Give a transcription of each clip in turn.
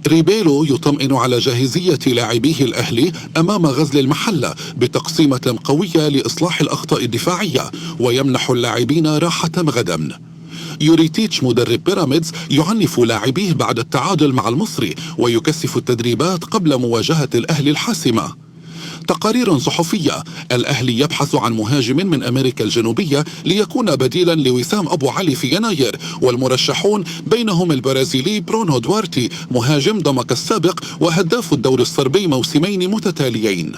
ريبيرو يطمئن على جاهزية لاعبيه الأهلي أمام غزل المحلة بتقسيمة قوية لإصلاح الأخطاء الدفاعية، ويمنح اللاعبين راحة غدا. يوريتيتش مدرب بيراميدز يعنف لاعبيه بعد التعادل مع المصري، ويكثف التدريبات قبل مواجهة الأهلي الحاسمة. تقارير صحفية: الأهلي يبحث عن مهاجم من أمريكا الجنوبية ليكون بديلا لوسام أبو علي في يناير، والمرشحون بينهم البرازيلي برونو دوارتي مهاجم ضمك السابق وهداف الدوري الصربي موسمين متتاليين.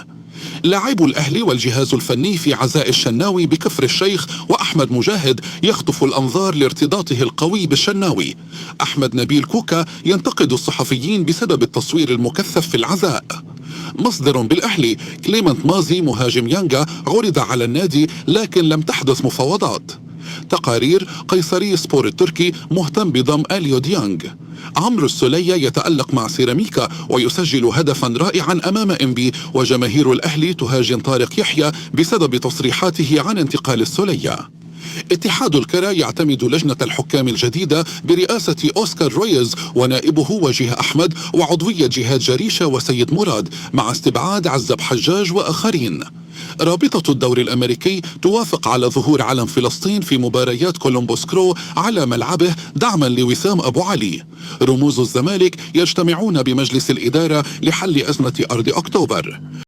لاعبو الأهلي والجهاز الفني في عزاء الشناوي بكفر الشيخ، وأحمد مجاهد يخطف الأنظار لارتباطه القوي بالشناوي. أحمد نبيل كوكا ينتقد الصحفيين بسبب التصوير المكثف في العزاء. مصدر بالأهلي: كليمنت مازي مهاجم يانجا عرض على النادي لكن لم تحدث مفاوضات. تقارير: قيصري سبور التركي مهتم بضم اليو ديانج. عمرو السولية يتألق مع سيراميكا ويسجل هدفا رائعا أمام إنبي، وجماهير الأهلي تهاجم طارق يحيى بسبب تصريحاته عن انتقال السولية. اتحاد الكرة يعتمد لجنة الحكام الجديدة برئاسة أوسكار رويز ونائبه وجيه أحمد وعضوية جهاد جريشة وسيد مراد، مع استبعاد عزب حجاج وآخرين. رابطة الدوري الأمريكي توافق على ظهور علم فلسطين في مباريات كولومبوس كرو على ملعبه دعما لوسام أبو علي. رموز الزمالك يجتمعون بمجلس الإدارة لحل أزمة أرض أكتوبر.